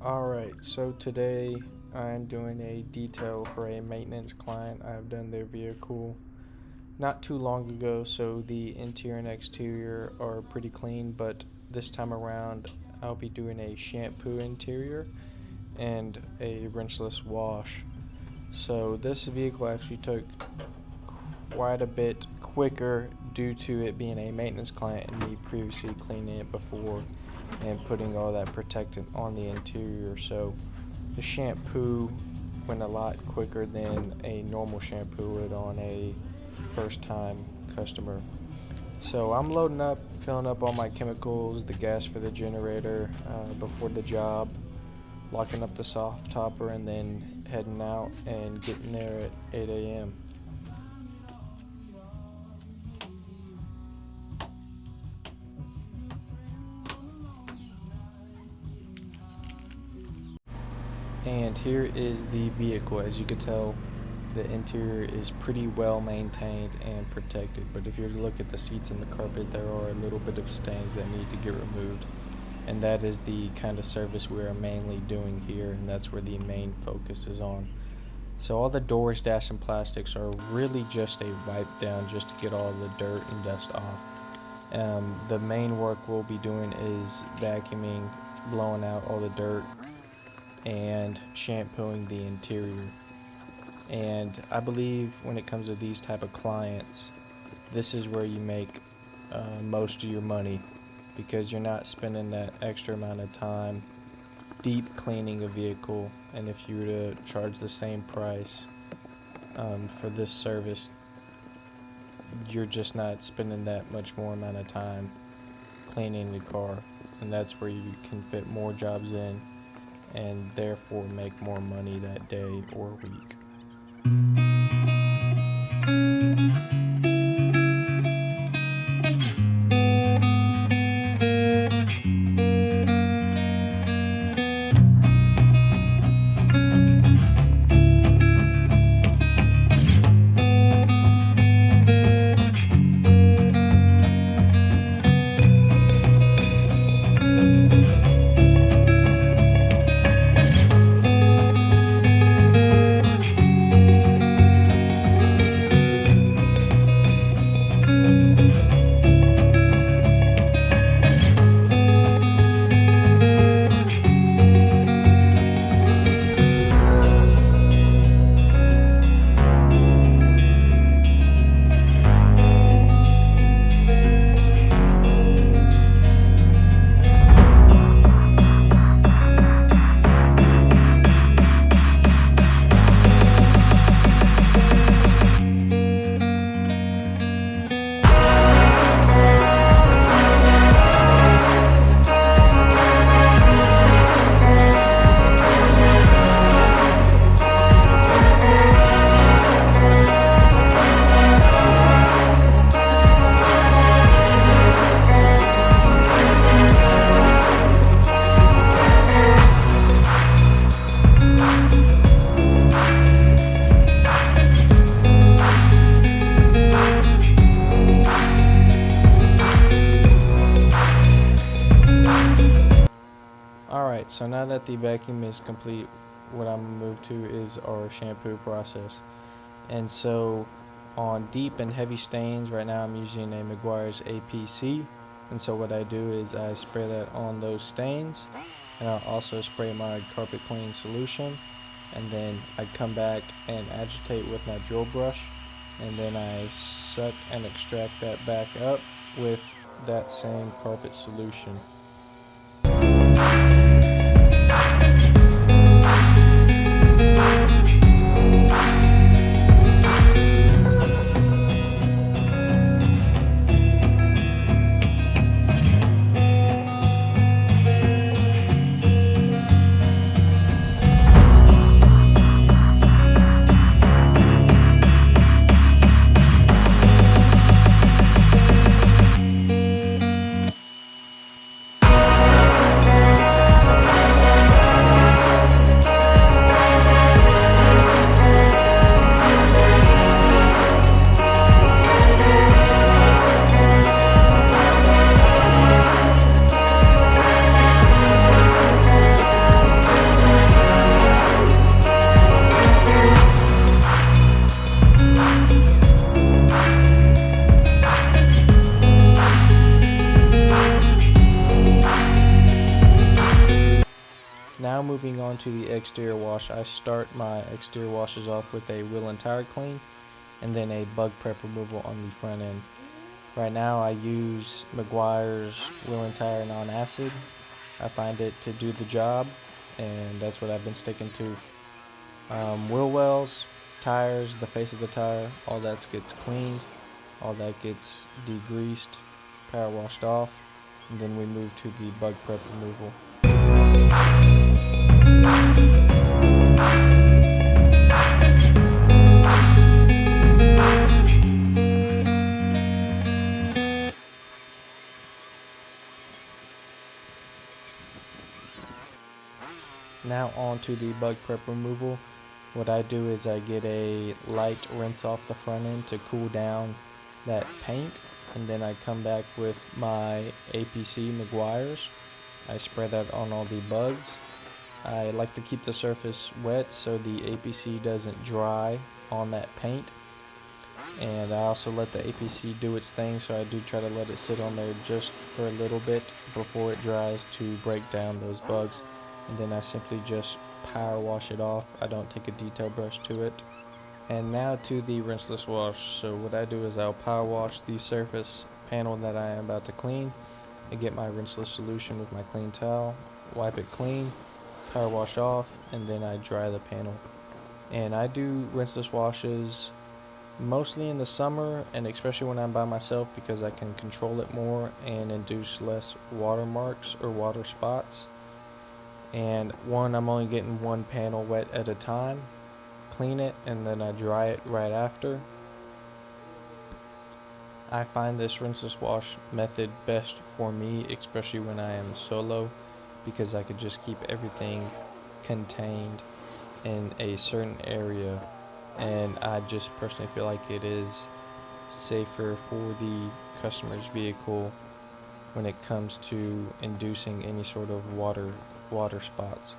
Alright, so today I'm doing a detail for a maintenance client. I've done their vehicle not too long ago, so the interior and exterior are pretty clean, but this time around I'll be doing a shampoo interior and a rinseless wash. So this vehicle actually took quite a bit quicker due to it being a maintenance client and me previously cleaning it before and putting all that protectant on the interior. So the shampoo went a lot quicker than a normal shampoo would on a first time customer. So I'm loading up, filling up all my chemicals, the gas for the generator before the job, locking up the soft topper, and then heading out and getting there at 8 a.m. And here is the vehicle. As you can tell, the interior is pretty well maintained and protected, but if you look at the seats and the carpet, there are a little bit of stains that need to get removed, and that is the kind of service we are mainly doing here, and that's where the main focus is on. So all the doors, dash, and plastics are really just a wipe down just to get all the dirt and dust off. The main work we'll be doing is vacuuming, blowing out all the dirt, and shampooing the interior. And I believe when it comes to these type of clients, this is where you make most of your money, because you're not spending that extra amount of time deep cleaning a vehicle. And if you were to charge the same price for this service, you're just not spending that much more amount of time cleaning the car, and that's where you can fit more jobs in and therefore make more money that day or week. Alright, so now that the vacuum is complete, what I'm going to move to is our shampoo process. And so on deep and heavy stains, right now I'm using a Meguiar's APC. And so what I do is I spray that on those stains, and I'll also spray my carpet cleaning solution, and then I come back and agitate with my drill brush, and then I suck and extract that back up with that same carpet solution. Now moving on to the exterior wash, I start my exterior washes off with a wheel and tire clean and then a bug prep removal on the front end. Right now I use Meguiar's wheel and tire non-acid. I find it to do the job, and that's what I've been sticking to. Wheel wells, tires, the face of the tire, all that gets cleaned, all that gets degreased, power washed off, and then we move to the bug prep removal. Now on to the bug prep removal. What I do is I get a light rinse off the front end to cool down that paint, and then I come back with my APC Meguiar's. I spray that on all the bugs. I like to keep the surface wet so the APC doesn't dry on that paint. And I also let the APC do its thing, so I do try to let it sit on there just for a little bit before it dries to break down those bugs. And then I simply just power wash it off. I don't take a detail brush to it. And now to the rinseless wash. So what I do is I'll power wash the surface panel that I am about to clean. I get my rinseless solution with my clean towel, wipe it clean, power wash off, and then I dry the panel. And I do rinseless washes mostly in the summer, and especially when I'm by myself, because I can control it more and induce less watermarks or water spots. And I'm only getting one panel wet at a time. Clean it and then I dry it right after. I find this rinseless wash method best for me, especially when I am solo, because I could just keep everything contained in a certain area, and I just personally feel like it is safer for the customer's vehicle when it comes to inducing any sort of water spots.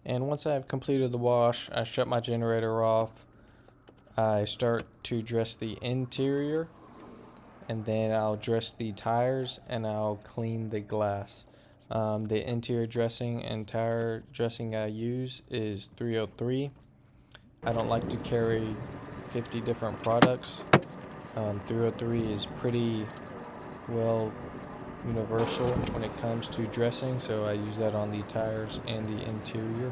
And once I've completed the wash, I shut my generator off. I start to dress the interior, and then I'll dress the tires and I'll clean the glass. The interior dressing and tire dressing I use is 303. I don't like to carry 50 different products. 303 is pretty well universal when it comes to dressing, so I use that on the tires and the interior.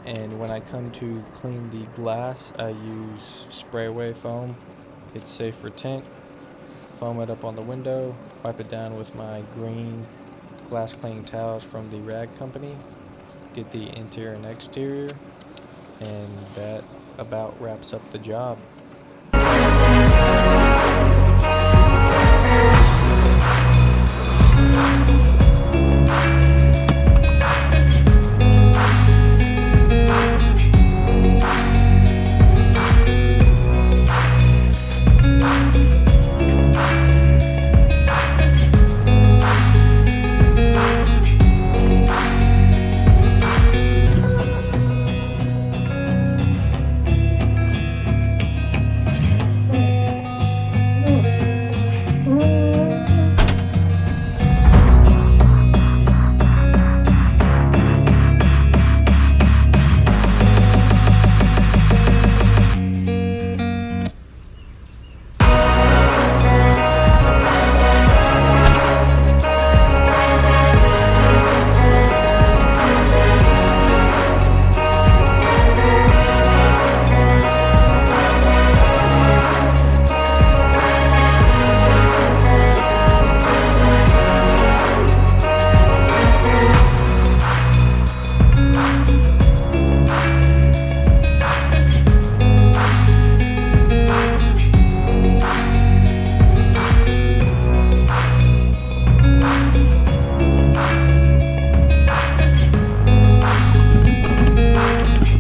And when I come to clean the glass, I use spray away foam. It's safe for tint. Foam it up on the window, wipe it down with my green glass cleaning towels from the rag company, get the interior and exterior, and that about wraps up the job.